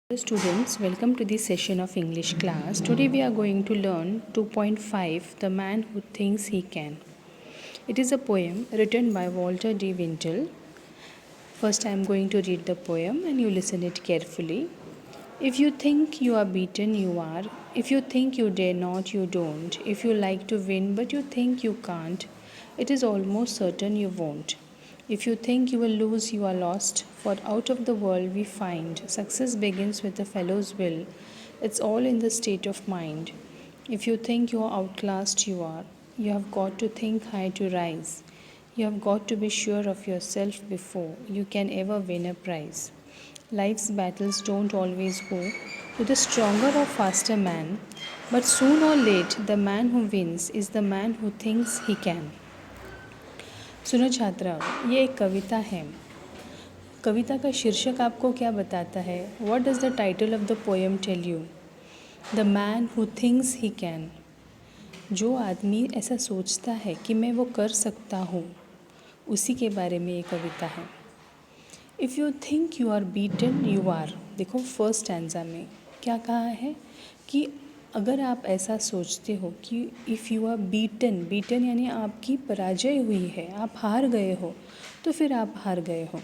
Hello students, welcome to this session of English class. Today we are going to learn 2.5 The Man Who Thinks He Can. It is a poem written by Walter D. Wintle. First I am going to read the poem and you listen it carefully. If you think you are beaten, you are. If you think you dare not, you don't. If you like to win but you think you can't, it is almost certain you won't. If you think you will lose, you are lost. For out of the world we find success begins with the fellow's will. It's all in the state of mind. If you think you are outclassed, you are. You have got to think high to rise. You have got to be sure of yourself before you can ever win a prize. Life's battles don't always go to the stronger or faster man, but soon or late, the man who wins is the man who thinks he can. सुनो छात्राओं, ये एक कविता है। कविता का शीर्षक आपको क्या बताता है? What does the title of the poem tell you? The man who thinks he can. जो आदमी ऐसा सोचता है कि मैं वो कर सकता हूँ, उसी के बारे में ये कविता है। If you think you are beaten, you are. देखो फर्स्ट स्टैंजा में क्या कहा है कि अगर आप ऐसा सोचते हो कि if you are beaten, beaten यानी आपकी पराजय हुई है, आप हार गए हो, तो फिर आप हार गए हो।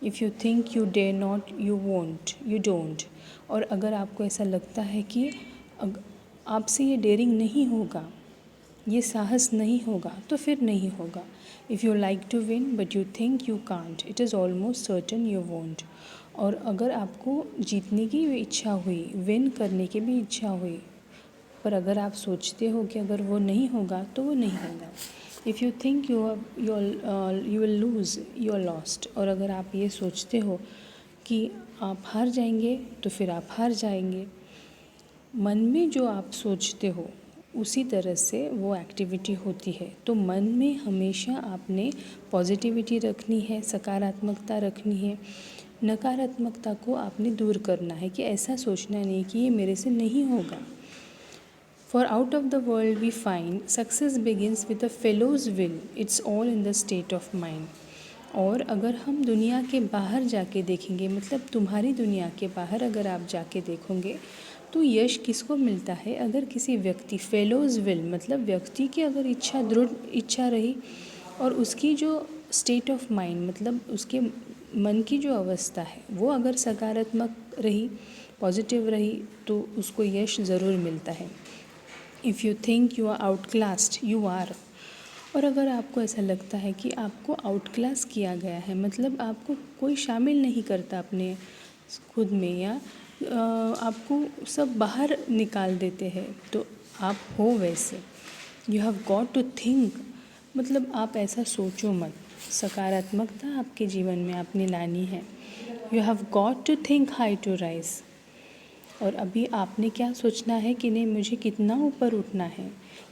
If you think you dare not, you won't, you don't. और अगर आपको ऐसा लगता है कि आपसे ये डेयरिंग नहीं होगा, ये साहस नहीं होगा, तो फिर नहीं होगा। If you like to win but you think you can't, it is almost certain you won't. और अगर आपको जीतने की भी इच्छा हुई, विन करने की भी इच्छा हुई, पर अगर आप सोचते हो कि अगर वो नहीं होगा तो वो नहीं होगा। If you think you will lose, you are lost. और अगर आप ये सोचते हो कि आप हार जाएंगे, तो फिर आप हार जाएंगे। मन में जो आप सोचते हो उसी तरह से वो एक्टिविटी होती है। तो मन में हमेशा आपने पॉजिटिविटी रखनी है, सकारात्मकता रखनी है। नकारात्मकता को आपने दूर करना है कि ऐसा सोचना नहीं कि ये मेरे से नहीं होगा। For out of the world we find success begins with a fellow's will. It's all in the state of mind. और अगर हम दुनिया के बाहर जाके देखेंगे, मतलब तुम्हारी दुनिया के बाहर अगर आप जाके देखोगे, तो यश किसको मिलता है? अगर किसी व्यक्ति, फेलोज़ विल मतलब व्यक्ति की अगर इच्छा, दृढ़ इच्छा रही और उसकी जो स्टेट ऑफ माइंड मतलब उसके मन की जो अवस्था है वो अगर सकारात्मक रही, पॉजिटिव रही, तो उसको यश ज़रूर मिलता है। If you think you are outclassed, you are. और अगर आपको ऐसा लगता है कि आपको आउटक्लास किया गया है, मतलब आपको कोई शामिल नहीं करता अपने खुद में, या आपको सब बाहर निकाल देते हैं, तो आप हो वैसे। You have got to think, मतलब आप ऐसा सोचो मत। सकारात्मकता आपके जीवन में आपने लानी है। You have got to think high to rise. और अभी आपने क्या सोचना है कि नहीं, मुझे कितना ऊपर उठना है।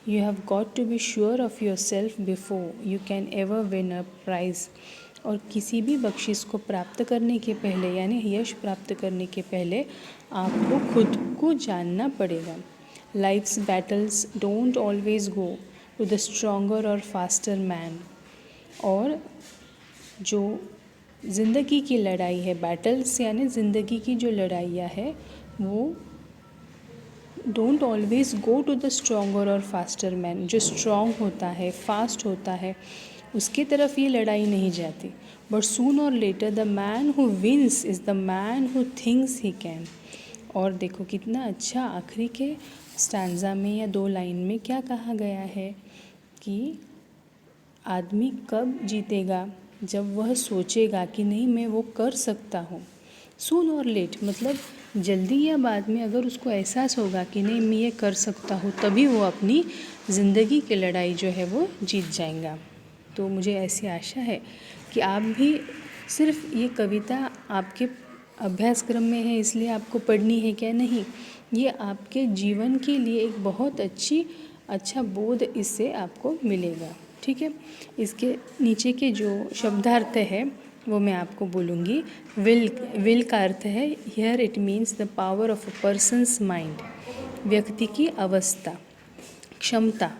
You have got to be sure of yourself before you can ever win a prize. और किसी भी बख्शिश को प्राप्त करने के पहले, यानी यश प्राप्त करने के पहले, आपको खुद को जानना पड़ेगा। Life's battles don't always go to the stronger और फास्टर मैन। और जो ज़िंदगी की लड़ाई है, बैटल्स यानी ज़िंदगी की जो लड़ाइयाँ है, वो don't always go to the stronger और फास्टर मैन। जो स्ट्रॉन्ग होता है, फास्ट होता है, उसकी तरफ ये लड़ाई नहीं जाती। बट सून और later the man who wins is the man who thinks he can. और देखो कितना अच्छा आखिरी के स्टैंजा में या 2 लाइन में क्या कहा गया है कि आदमी कब जीतेगा? जब वह सोचेगा कि नहीं, मैं वो कर सकता हूँ। सून और लेट मतलब जल्दी या बाद में अगर उसको एहसास होगा कि नहीं, मैं ये कर सकता हूँ, तभी वो अपनी ज़िंदगी की लड़ाई जो है वो जीत जाएगा। तो मुझे ऐसी आशा है कि आप भी, सिर्फ ये कविता आपके अभ्यासक्रम में है इसलिए आपको पढ़नी है क्या? नहीं, ये आपके जीवन के लिए एक बहुत अच्छा बोध इससे आपको मिलेगा। ठीक है, इसके नीचे के जो शब्दार्थ है वो मैं आपको बोलूँगी। विल का अर्थ है here it means the power of a person's mind, व्यक्ति की अवस्था, क्षमता,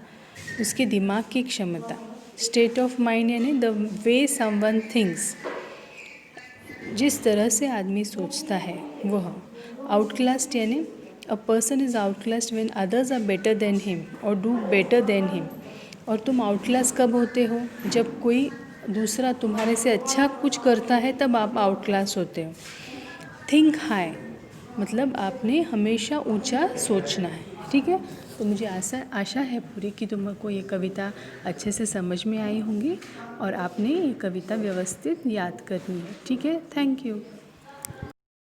उसके दिमाग की क्षमता। स्टेट ऑफ माइंड यानी द वे समवन थिंक्स, जिस तरह से आदमी सोचता है वह। आउटक्लास्ड यानी a person is outclassed when others are better than him और डू बेटर देन हिम। और तुम आउटक्लास कब होते हो? जब कोई दूसरा तुम्हारे से अच्छा कुछ करता है तब आप आउटक्लास होते हो। थिंक हाई मतलब आपने हमेशा ऊंचा सोचना है। ठीक है, तो मुझे आशा है पूरी कि तुमको ये कविता अच्छे से समझ में आई होंगी और आपने ये कविता व्यवस्थित याद करनी है। ठीक है, थैंक यू।